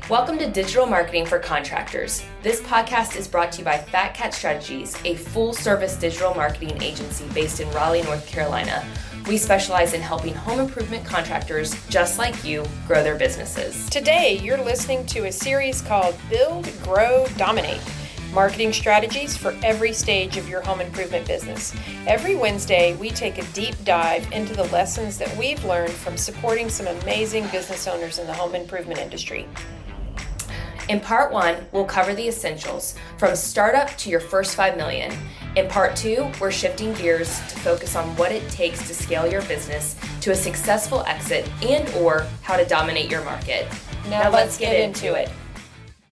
Welcome to Digital Marketing for Contractors. This podcast is brought to you by FatCat Strategies, a full-service digital marketing agency based in Raleigh, North Carolina. We specialize in helping home improvement contractors just like you grow their businesses. Today, you're listening to a series called Build, Grow, Dominate. Marketing strategies for every stage of your home improvement business. Every Wednesday, we take a deep dive into the lessons that we've learned from supporting some amazing business owners in the home improvement industry. In part 1, we'll cover the essentials, from startup to your first $5 million. In part 2, we're shifting gears to focus on what it takes to scale your business to a successful exit and or how to dominate your market. Now let's get into it.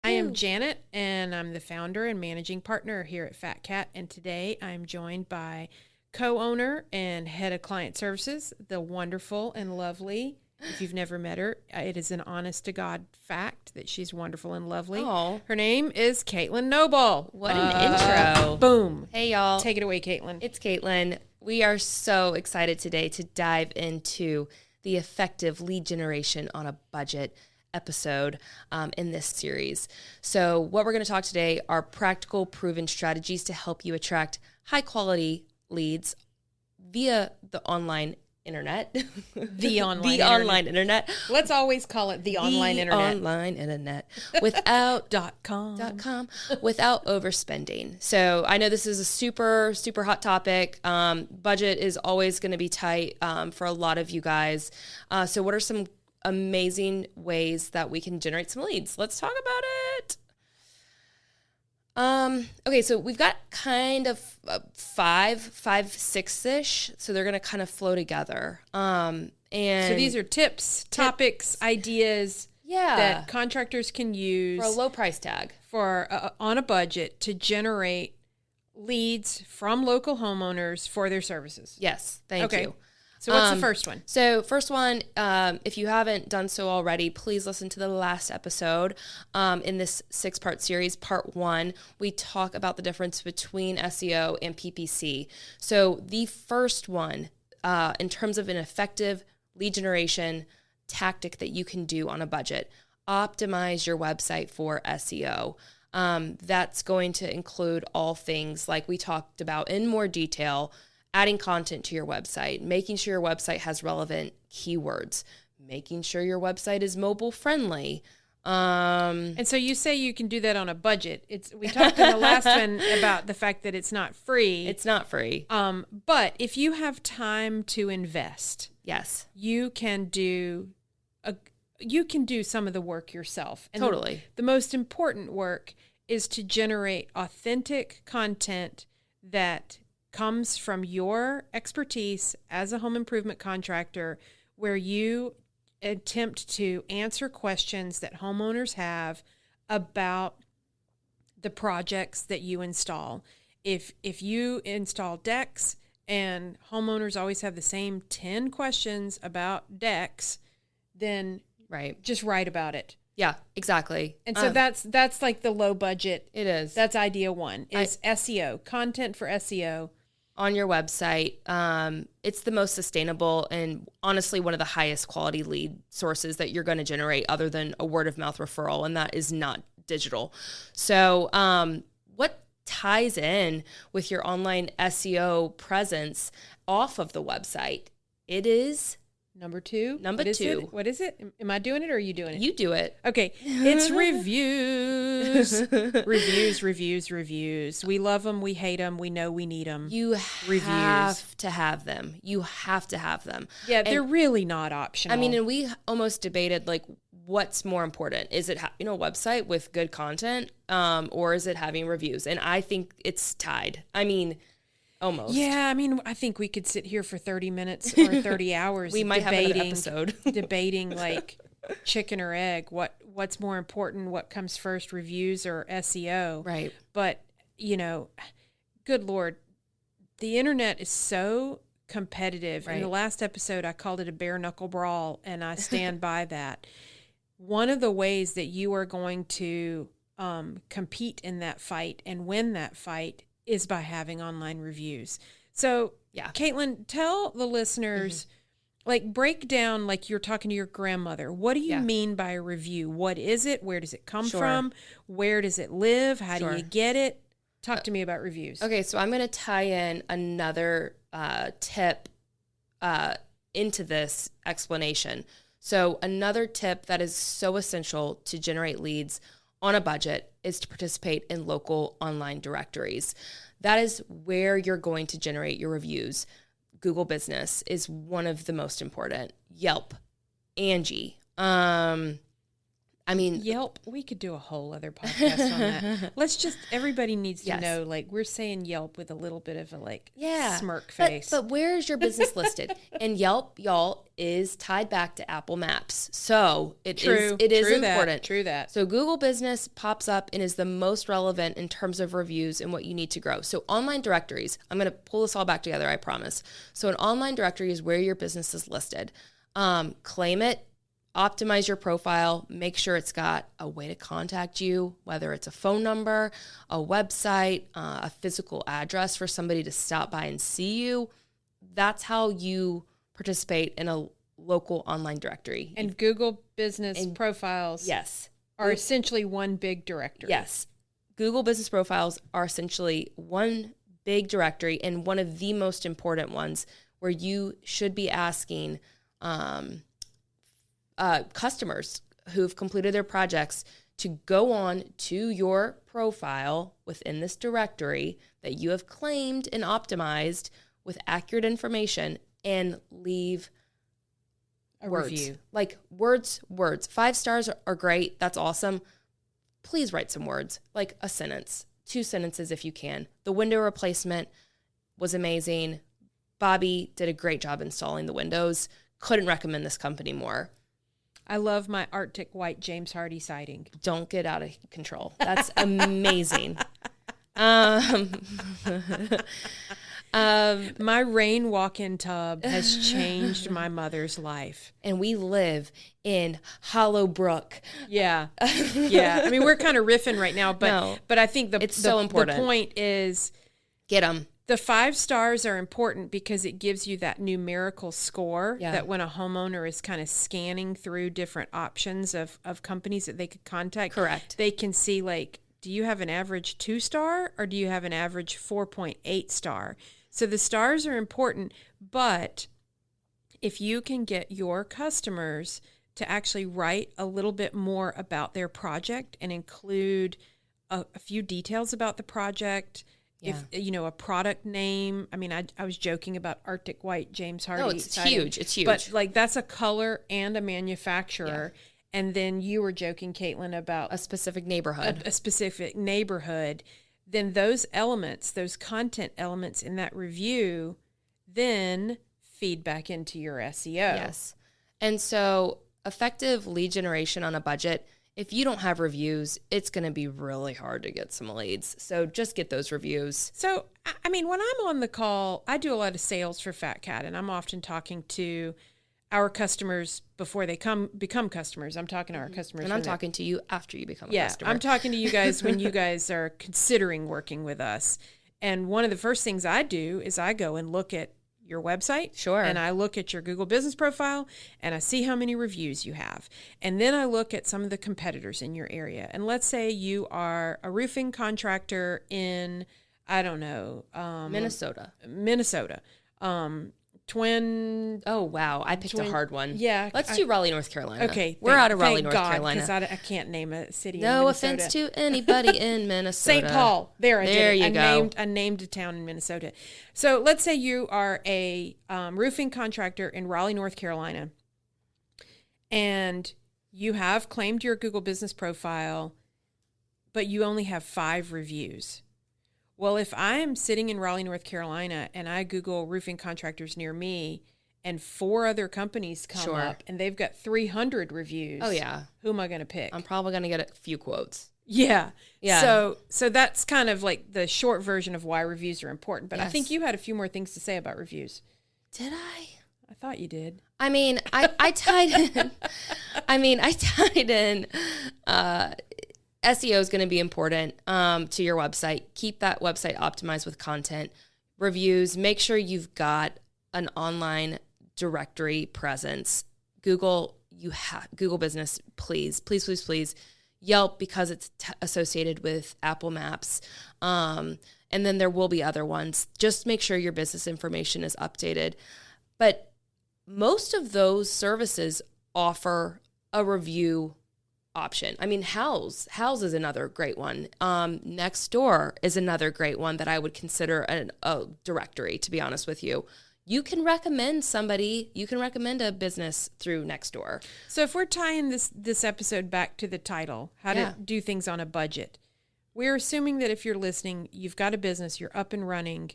I am Janet, and I'm the founder and managing partner here at FatCat, and today I'm joined by co-owner and head of client services, the wonderful and lovely. If you've never met her, it is an honest-to-God fact that she's wonderful and lovely. Oh. Her name is Caitlyn Noble. What an intro. Boom. Hey, y'all. Take it away, Caitlyn. It's Caitlyn. We are so excited today to dive into the effective lead generation on a budget episode in this series. So what we're going to talk today are practical, proven strategies to help you attract high-quality leads via the online internet. The online internet. Let's always call it the online internet. Online internet. Without .com. Without overspending. So I know this is a super, super hot topic. Budget is always going to be tight for a lot of you guys. So what are some amazing ways that we can generate some leads? Let's talk about it. Okay, so we've got kind of six-ish, so they're going to kind of flow together. And so these are tips, topics, ideas that contractors can use for a low price tag for on a budget to generate leads from local homeowners for their services. Yes, thank you. So what's the first one? So first one, if you haven't done so already, please listen to the last episode in this 6-part series. Part 1, we talk about the difference between SEO and PPC. So the first one, in terms of an effective lead generation tactic that you can do on a budget, optimize your website for SEO. That's going to include all things like we talked about in more detail: adding content to your website, making sure your website has relevant keywords, making sure your website is mobile friendly. And so you say you can do that on a budget. We talked in the last one about the fact that it's not free. It's not free. But if you have time to invest, yes, you can do some of the work yourself. And totally. The most important work is to generate authentic content that comes from your expertise as a home improvement contractor, where you attempt to answer questions that homeowners have about the projects that you install. If you install decks and homeowners always have the same 10 questions about decks, then just write about it. Yeah, exactly. And so that's like the low budget. It is. That's idea 1 is SEO, content for SEO. On your website. It's the most sustainable and honestly one of the highest quality lead sources that you're going to generate, other than a word of mouth referral, and that is not digital. So what ties in with your online SEO presence off of the website? It is Number two. What is it? Am I doing it or are you doing it? You do it. Okay. It's reviews. Reviews. We love them. We hate them. We know we need them. You have to have them. Yeah, they're really not optional. I mean, and we almost debated, like, what's more important? Is it having a website with good content or is it having reviews? And I think it's tied. I mean, almost. Yeah, I mean, I think we could sit here for 30 minutes or 30 hours we might have an episode debating like chicken or egg, what's more important, what comes first, reviews or SEO. Right. But, good Lord, the internet is so competitive. Right. In the last episode, I called it a bare knuckle brawl, and I stand by that. One of the ways that you are going to compete in that fight and win that fight is by having online reviews. So, yeah, Caitlyn, tell the listeners like break down, like you're talking to your grandmother. What do you Yeah. mean by a review? What is it? Where does it come Sure. from? Where does it live? How Sure. do you get it? Talk to me about reviews. Okay, so I'm going to tie in another tip into this explanation. So another tip that is so essential to generate leads on a budget is to participate in local online directories. That is where you're going to generate your reviews. Google Business is one of the most important. Yelp, Angie. Yelp, we could do a whole other podcast on that. Let's just, everybody needs to know, like, we're saying Yelp with a little bit of a smirk face. But where is your business listed? And Yelp, y'all, is tied back to Apple Maps. So it is important. True that. So Google Business pops up and is the most relevant in terms of reviews and what you need to grow. So online directories, I'm going to pull this all back together, I promise. So an online directory is where your business is listed. Claim it. Optimize your profile, make sure it's got a way to contact you, whether it's a phone number, a website, a physical address for somebody to stop by and see you. That's how you participate in a local online directory. And Google Business Profiles are essentially one big directory. Yes. Google Business Profiles are essentially one big directory and one of the most important ones where you should be asking customers who've completed their projects to go on to your profile within this directory that you have claimed and optimized with accurate information and leave a words. Review. Like words. 5 stars are great. That's awesome. Please write some words, like a sentence, 2 sentences if you can. The window replacement was amazing. Bobby did a great job installing the windows. Couldn't recommend this company more. I love my Arctic White James Hardy siding. Don't get out of control. That's amazing. My rain walk-in tub has changed my mother's life. And we live in Hollow Brook. Yeah. Yeah. I mean, we're kind of riffing right now, but I think it's so important. The point is get them. The 5 stars are important because it gives you that numerical score that when a homeowner is kind of scanning through different options of companies that they could contact. Correct. They can see, like, do you have an average 2-star or do you have an average 4.8 star? So the stars are important, but if you can get your customers to actually write a little bit more about their project and include a few details about the project, if, a product name. I mean, I was joking about Arctic White James Hardy. No, it's huge. It's huge. But, like, that's a color and a manufacturer. Yeah. And then you were joking, Caitlyn, about a specific neighborhood. A specific neighborhood. Then those elements, those content elements in that review, then feed back into your SEO. Yes. And so effective lead generation on a budget, if you don't have reviews, it's going to be really hard to get some leads. So just get those reviews. So, I mean, when I'm on the call, I do a lot of sales for FatCat, and I'm often talking to our customers before they become customers. I'm talking to our customers. And I'm talking to you after you become a customer. Yeah, I'm talking to you guys when you guys are considering working with us. And one of the first things I do is I go and look at your website. Sure. And I look at your Google Business Profile and I see how many reviews you have. And then I look at some of the competitors in your area. And let's say you are a roofing contractor in, I don't know. Minnesota. Oh, wow. I picked a hard one. Yeah. Let's do Raleigh, North Carolina. Okay. We're out of Raleigh, North Carolina. Because I can't name a city in Minnesota. No offense to anybody in Minnesota. St. Paul. There you go. I named a town in Minnesota. So let's say you are a roofing contractor in Raleigh, North Carolina, and you have claimed your Google Business Profile, but you only have 5 reviews. Well, if I am sitting in Raleigh, North Carolina, and I Google roofing contractors near me, and 4 other companies come up, and they've got 300 reviews. Oh, yeah. Who am I going to pick? I'm probably going to get a few quotes. Yeah. So that's kind of like the short version of why reviews are important. But I think you had a few more things to say about reviews. Did I? I thought you did. I mean, I tied in. SEO is going to be important to your website. Keep that website optimized with content, reviews. Make sure you've got an online directory presence. Google, Google Business, please, please, please, please. Yelp, because it's associated with Apple Maps. And then there will be other ones. Just make sure your business information is updated. But most of those services offer a review option. I mean, Houzz is another great one. Nextdoor is another great one that I would consider a directory, to be honest with you. You can recommend a business through Nextdoor. So if we're tying this episode back to the title, how to do things on a budget, we're assuming that if you're listening, you've got a business, you're up and running,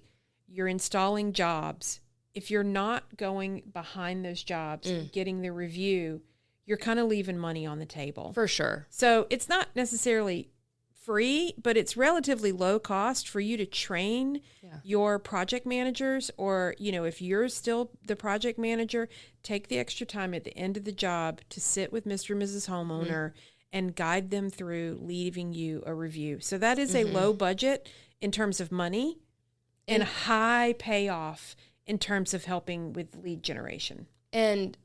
you're installing jobs. If you're not going behind those jobs and getting the review, you're kind of leaving money on the table. For sure. So it's not necessarily free, but it's relatively low cost for you to train your project managers, or, if you're still the project manager, take the extra time at the end of the job to sit with Mr. and Mrs. Homeowner and guide them through leaving you a review. So that is a low budget in terms of money and high payoff in terms of helping with lead generation. And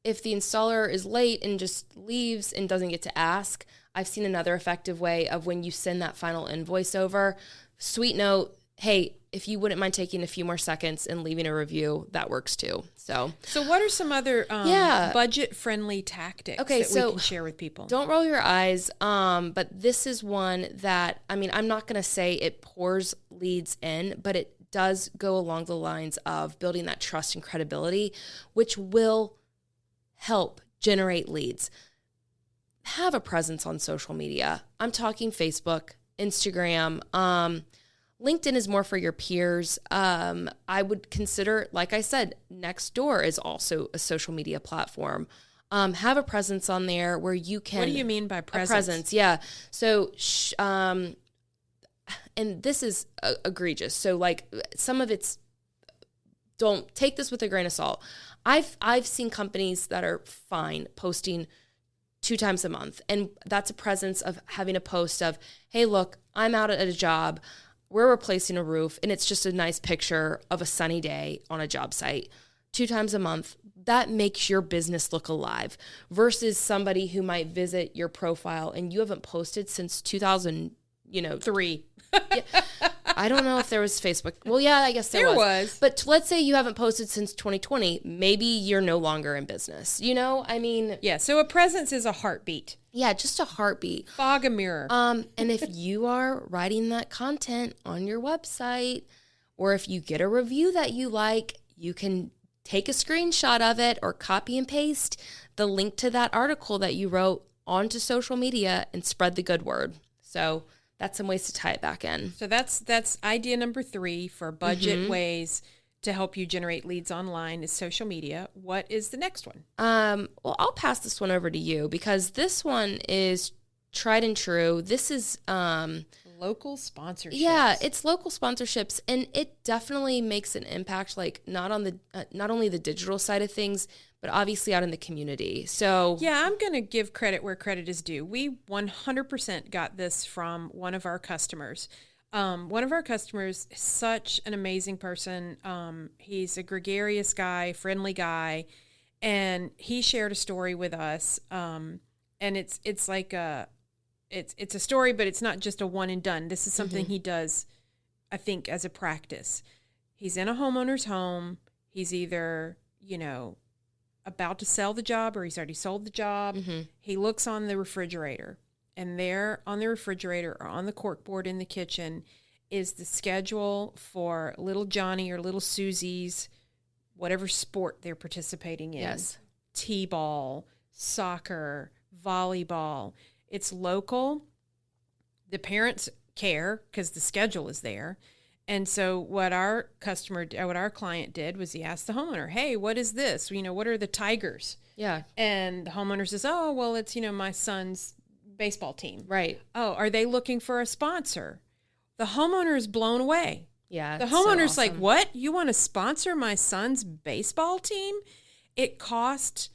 if the installer is late and just leaves and doesn't get to ask, I've seen another effective way of when you send that final invoice over, sweet note, hey, if you wouldn't mind taking a few more seconds and leaving a review, that works too. So what are some other budget-friendly tactics that we can share with people? Don't roll your eyes, but this is one that, I'm not going to say it pours leads in, but it does go along the lines of building that trust and credibility, which will help generate leads. Have a presence on social media. I'm talking Facebook, Instagram. LinkedIn is more for your peers. I would consider, like I said, Nextdoor is also a social media platform. Have a presence on there where you can... What do you mean by presence? A presence, yeah. So, and this is egregious. So, like, some of it's... Don't take this with a grain of salt. I've seen companies that are fine posting 2 times a month. And that's a presence of having a post of, hey, look, I'm out at a job. We're replacing a roof. And it's just a nice picture of a sunny day on a job site. 2 times a month. That makes your business look alive versus somebody who might visit your profile and you haven't posted since 2003. Yeah. I don't know if there was Facebook. Well, yeah, I guess there was. But let's say you haven't posted since 2020. Maybe you're no longer in business. Yeah, so a presence is a heartbeat. Yeah, just a heartbeat. Fog a mirror. And if you are writing that content on your website, or if you get a review that you like, you can take a screenshot of it or copy and paste the link to that article that you wrote onto social media and spread the good word. So that's some ways to tie it back in. So that's idea number 3 for budget ways to help you generate leads online is social media. What is the next one? Well, I'll pass this one over to you because this one is tried and true. This is local sponsorships. Yeah, it's local sponsorships, and it definitely makes an impact. Like not only the digital side of things, but obviously out in the community. So yeah, I'm going to give credit where credit is due. We 100% got this from one of our customers. One of our customers is such an amazing person. He's a gregarious guy, friendly guy, and he shared a story with us. And it's like it's a story, but it's not just a one and done. This is something he does, I think, as a practice. He's in a homeowner's home. He's either, about to sell the job or he's already sold the job. He looks on the refrigerator, and there on the refrigerator or on the corkboard in the kitchen is the schedule for little Johnny or little Susie's, whatever sport they're participating in. Yes. T-ball, soccer, volleyball. It's local. The parents care because the schedule is there. And so what our client did was he asked the homeowner, hey, what is this? What are the Tigers? Yeah. And the homeowner says, oh, well, it's, my son's baseball team. Right. Oh, are they looking for a sponsor? The homeowner is blown away. Yeah. The homeowner's so awesome. Like, what? You want to sponsor my son's baseball team? It cost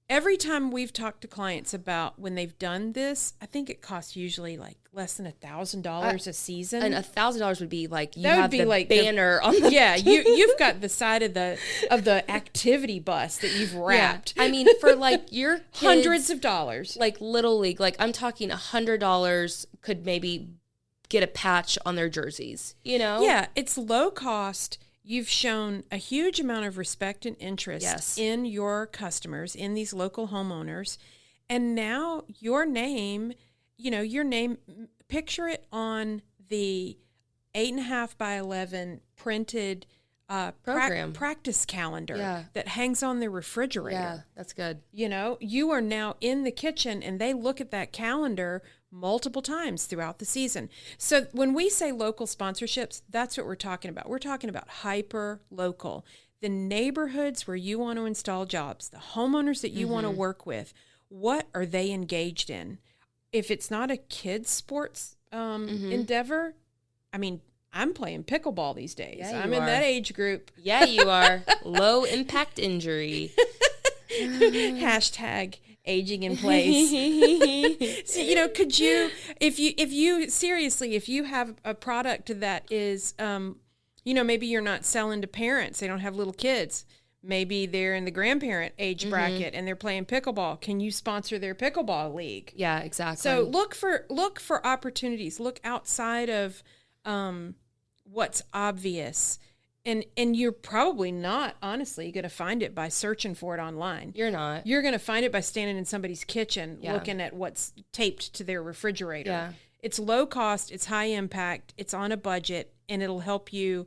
every time we've talked to clients about when they've done this, I think it costs usually like less than $1,000 a season. And $1,000 would be like, you That would have be the like banner on the yeah, you've got the side of the activity bus that you've wrapped. Yeah. I mean, for like your kids, hundreds of dollars. like Little League, like I'm talking $100 could maybe get a patch on their jerseys, you know? Yeah, it's low cost. You've shown a huge amount of respect and interest in your customers, in these local homeowners. And now your name, picture it on the 8.5 by 11 printed program practice calendar that hangs on the refrigerator. Yeah, that's good. You are now in the kitchen and they look at that calendar multiple times throughout the season. So when we say local sponsorships, that's what we're talking about. We're talking about hyper local. The neighborhoods where you want to install jobs, the homeowners that you want to work with, what are they engaged in? If it's not a kids sports endeavor, I mean, I'm playing pickleball these days. Yeah, I'm in that age group. Yeah, you are. Low impact injury. Hashtag aging in place. So, could you, if you have a product that is, maybe you're not selling to parents, they don't have little kids. Maybe they're in the grandparent age bracket and they're playing pickleball. Can you sponsor their pickleball league? Yeah, exactly. So look for opportunities. Look outside of what's obvious. And you're probably not, honestly, going to find it by searching for it online. You're not. You're going to find it by standing in somebody's kitchen looking at what's taped to their refrigerator. Yeah. It's low cost, it's high impact, it's on a budget, and it'll help you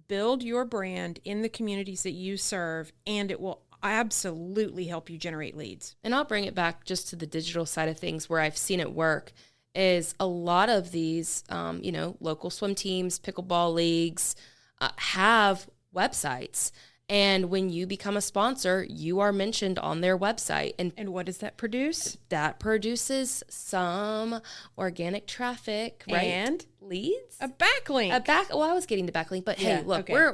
build your brand in the communities that you serve, and it will absolutely help you generate leads. And I'll bring it back just to the digital side of things where I've seen it work is a lot of these, local swim teams, pickleball leagues have websites. And when you become a sponsor, you are mentioned on their website. And what does that produce? That produces some organic traffic, right? And leads? A backlink. Well, I was getting the backlink, but hey, look, okay.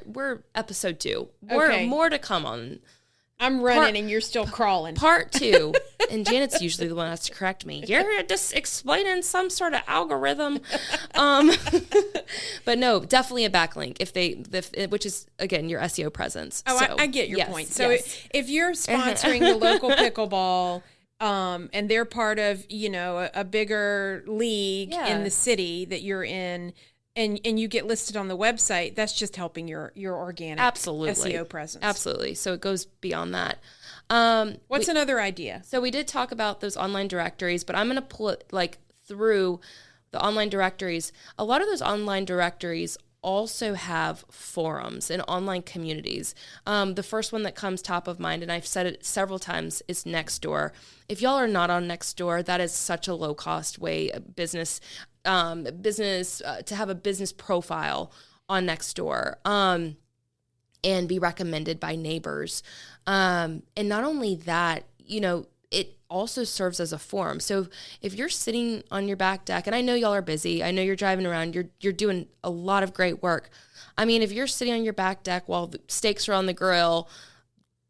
we're episode 2. Okay. More to come on. I'm running and you're still crawling. Part 2. And Janet's usually the one that has to correct me. You're just explaining some sort of algorithm. But no, definitely a backlink which is, again, your SEO presence. Oh, so, I get your point. So yes. if you're sponsoring the local pickleball, and they're part of, a bigger league in the city that you're in, and you get listed on the website, that's just helping your organic SEO presence. Absolutely. So it goes beyond that. What's another idea? So we did talk about those online directories, but I'm going to pull it through the online directories. A lot of those online directories also have forums and online communities. The first one that comes top of mind, and I've said it several times, is Nextdoor. If y'all are not on Nextdoor, that is such a low cost way of business to have a business profile on Nextdoor and be recommended by neighbors. And not only that, it also serves as a forum. So if you're sitting on your back deck, and I know y'all are busy, I know you're driving around, you're doing a lot of great work. I mean, if you're sitting on your back deck while the steaks are on the grill,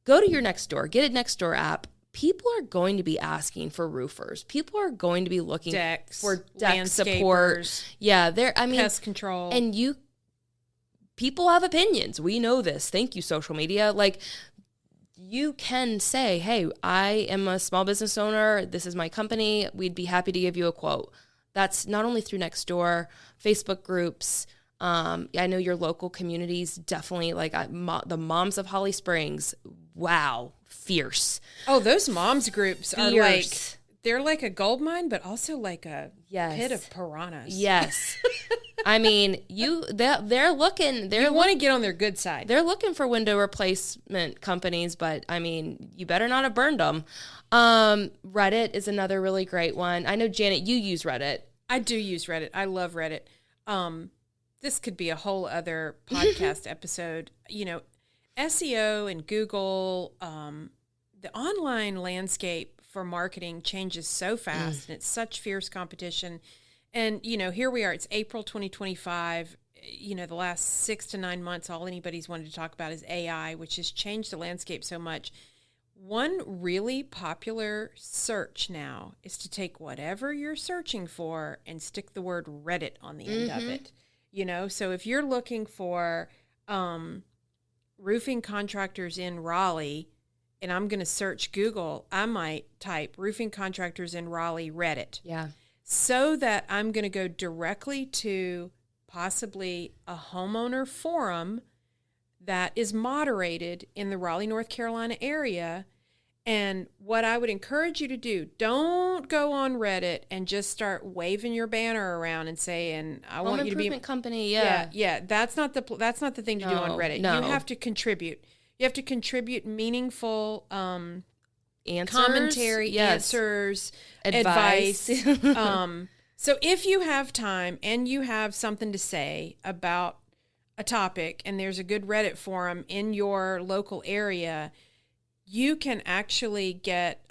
go to your Nextdoor, get a Nextdoor app. People are going to be asking for roofers. People are going to be looking for deck support. Yeah, pest control. And people have opinions. We know this. Thank you, social media. You can say, hey, I am a small business owner. This is my company. We'd be happy to give you a quote. That's not only through Nextdoor, Facebook groups. I know your local communities, definitely the Moms of Holly Springs. Wow. Fierce. Oh, those moms groups are they're like a gold mine, but also like a pit of piranhas. Yes. I mean, they're looking. You want to get on their good side. They're looking for window replacement companies, but I mean, you better not have burned them. Reddit is another really great one. I know, Janet, you use Reddit. I do use Reddit. I love Reddit. This could be a whole other podcast episode. SEO and Google, the online landscape for marketing changes so fast, and it's such fierce competition. And, here we are. It's April 2025. The last 6 to 9 months, all anybody's wanted to talk about is AI, which has changed the landscape so much. One really popular search now is to take whatever you're searching for and stick the word Reddit on the end of it. You know, so if you're looking for roofing contractors in Raleigh, and I'm going to search Google, I might type roofing contractors in Raleigh Reddit. Yeah. So that I'm going to go directly to possibly a homeowner forum that is moderated in the Raleigh, North Carolina area. And what I would encourage you to do, don't go on Reddit and just start waving your banner around and saying, I want you to be Improvement company. Yeah. Yeah. That's not the thing to do on Reddit. No. You have to contribute. You have to contribute meaningful Answers. commentary, answers, advice. So if you have time and you have something to say about a topic and there's a good Reddit forum in your local area, you can actually get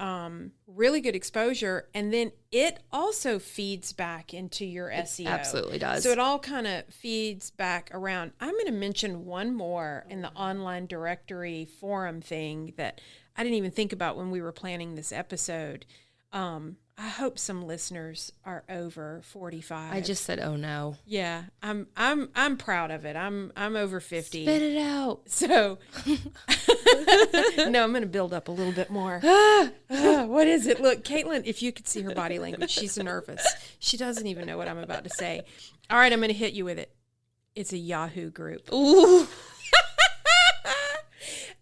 really good exposure, and then it also feeds back into your SEO. Absolutely does. So it all kind of feeds back around. I'm going to mention one more in the online directory forum thing that I didn't even think about when we were planning this episode. I hope some listeners are over 45. I just said, oh no. Yeah, I'm proud of it. I'm over 50. Spit it out. So no, I'm going to build up a little bit more. What is it? Look, Caitlyn, if you could see her body language, she's nervous. She doesn't even know what I'm about to say. All right, I'm going to hit you with it. It's a Yahoo group. Ooh.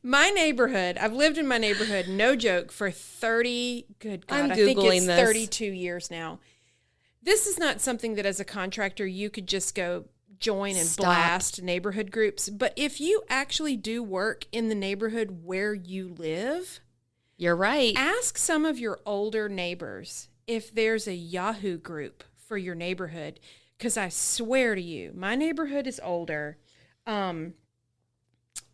My neighborhood, I've lived in my neighborhood, no joke, for 30, good God, I'm I think Googling it's this. 32 years now. This is not something that as a contractor you could just go join and blast neighborhood groups. But if you actually do work in the neighborhood where you live, You're right. ask some of your older neighbors if there's a Yahoo group for your neighborhood. Because I swear to you, my neighborhood is older.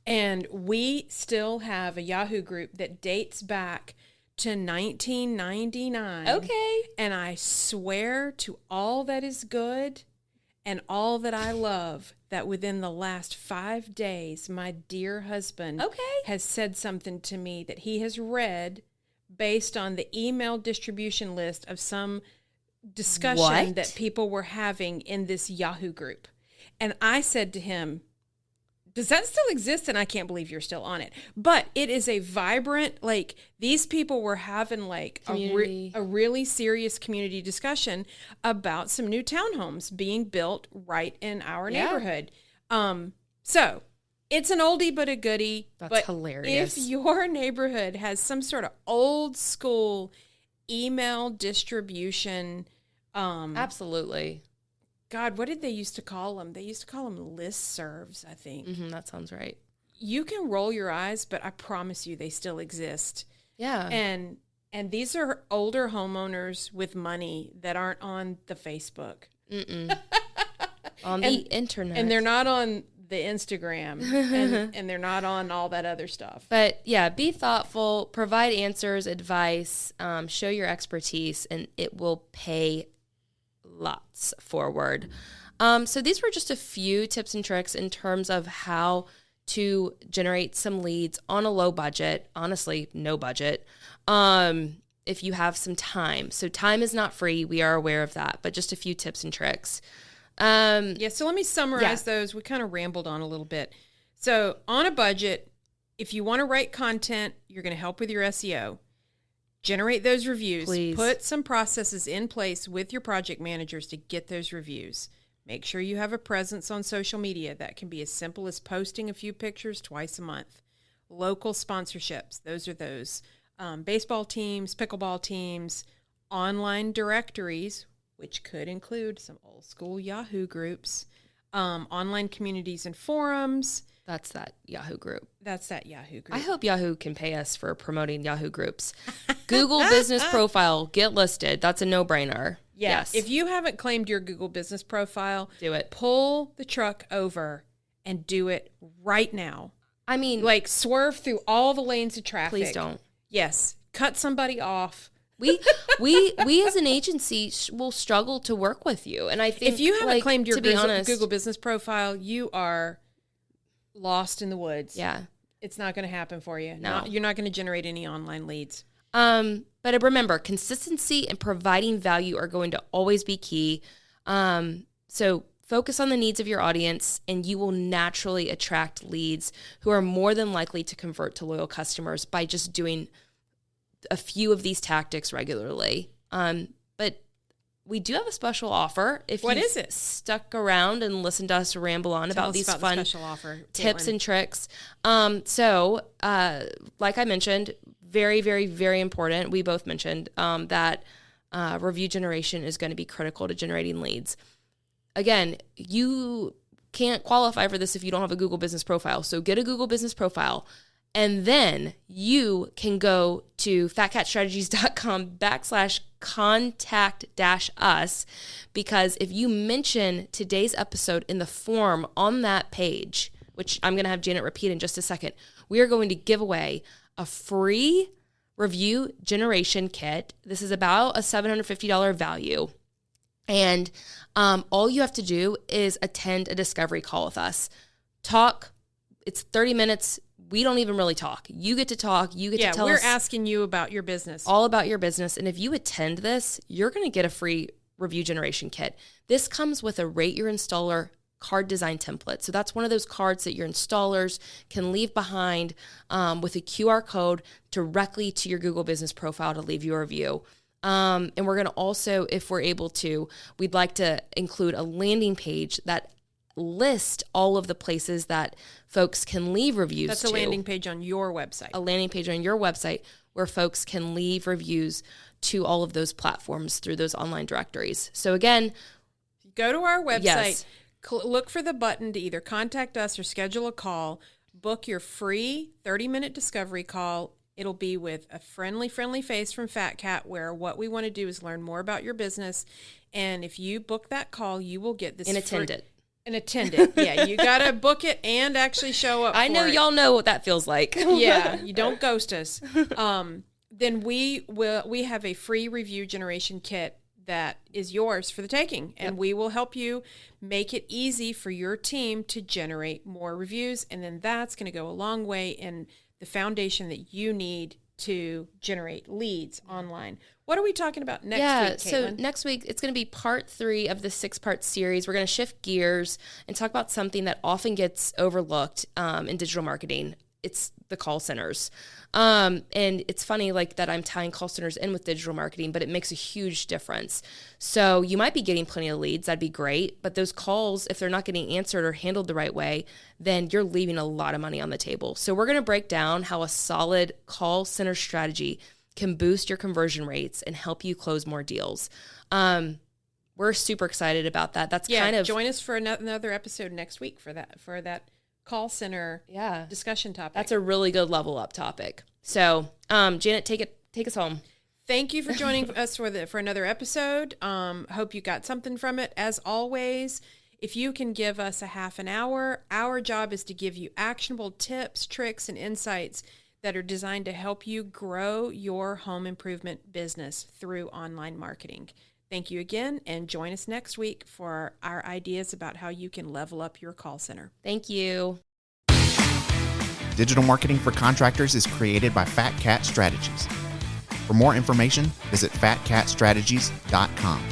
And we still have a Yahoo group that dates back to 1999. Okay. And I swear to all that is good and all that I love that within the last 5 days, my dear husband has said something to me that he has read based on the email distribution list of some discussion that people were having in this Yahoo group. And I said to him, does that still exist? And I can't believe you're still on it. But it is a vibrant, like, these people were having, like, a really serious community discussion about some new townhomes being built right in our neighborhood. So it's an oldie but a goodie. That's hilarious. If your neighborhood has some sort of old school email distribution. Absolutely. God, what did they used to call them? They used to call them listservs, I think. Mm-hmm, that sounds right. You can roll your eyes, but I promise you they still exist. Yeah. And these are older homeowners with money that aren't on the Facebook. On the internet. And they're not on the Instagram. and they're not on all that other stuff. But yeah, be thoughtful, provide answers, advice, show your expertise, and it will pay lots forward. So these were just a few tips and tricks in terms of how to generate some leads on a low budget, honestly, no budget, if you have some time. So time is not free. We are aware of that, but just a few tips and tricks. So let me summarize those. We kind of rambled on a little bit. So on a budget, if you want to write content, you're going to help with your SEO. Generate those reviews. Please. Put some processes in place with your project managers to get those reviews. Make sure you have a presence on social media. That can be as simple as posting a few pictures twice a month. Local sponsorships. Those are those. Baseball teams, pickleball teams, online directories, which could include some old school Yahoo groups, online communities and forums. That's that Yahoo group. That's that Yahoo group. I hope Yahoo can pay us for promoting Yahoo groups. Google business profile, get listed. That's a no-brainer. Yes. If you haven't claimed your Google business profile, do it. Pull the truck over and do it right now. I mean, like, swerve through all the lanes of traffic. Please don't. Yes. Cut somebody off. We as an agency will struggle to work with you. And I think if you haven't claimed your Google business profile, you are lost in the woods. Yeah. It's not going to happen for you. No. You're not going to generate any online leads. But remember, consistency and providing value are going to always be key. So focus on the needs of your audience, and you will naturally attract leads who are more than likely to convert to loyal customers by just doing a few of these tactics regularly. But we do have a special offer. What is it? Stuck around and listened to us ramble on about these fun special offer, tips Caitlyn. and tricks. So like I mentioned, very, very, very important. We both mentioned that review generation is going to be critical to generating leads. Again, you can't qualify for this if you don't have a Google Business Profile. So get a Google Business Profile, and then you can go to fatcatstrategies.com/contact-us, because if you mention today's episode in the form on that page, which I'm going to have Janet repeat in just a second, we are going to give away a free review generation kit. This is about a $750 value. And all you have to do is attend a discovery call with us. Talk. It's 30 minutes. We don't even really talk. You get to talk. You get to tell us. Yeah, we're asking you about your business. All about your business. And if you attend this, you're going to get a free review generation kit. This comes with a Rate Your Installer card design template. So that's one of those cards that your installers can leave behind with a QR code directly to your Google Business Profile to leave you a review. And we're going to also, if we're able to, we'd like to include a landing page that lists all of the places that folks can leave reviews. That's a landing page on your website. A landing page on your website where folks can leave reviews to all of those platforms through those online directories. So again, go to our website, yes. Look for the button to either contact us or schedule a call, book your free 30-minute discovery call. It'll be with a friendly face from FatCat, where what we want to do is learn more about your business. And if you book that call, you will get this. And attend it. And attend it. Yeah, you got to book it and actually show up. I know y'all know what that feels like. Yeah, you don't ghost us. Then we have a free review generation kit that is yours for the taking. And we will help you make it easy for your team to generate more reviews. And then that's going to go a long way in the foundation that you need to generate leads online. What are we talking about next week, Caitlyn? So next week, it's going to be part 3 of the 6-part series. We're going to shift gears and talk about something that often gets overlooked in digital marketing. It's the call centers. And it's funny like that I'm tying call centers in with digital marketing, but it makes a huge difference. So you might be getting plenty of leads. That'd be great. But those calls, if they're not getting answered or handled the right way, then you're leaving a lot of money on the table. So we're going to break down how a solid call center strategy can boost your conversion rates and help you close more deals. We're super excited about that. That's kind of join us for another episode next week for that call center discussion topic. That's a really good level up topic. So, Janet, take us home. Thank you for joining us for another episode. Hope you got something from it. As always, if you can give us a half an hour, our job is to give you actionable tips, tricks, and insights that are designed to help you grow your home improvement business through online marketing. Thank you again, and join us next week for our ideas about how you can level up your call center. Thank you. Digital marketing for contractors is created by FatCat Strategies. For more information, visit fatcatstrategies.com.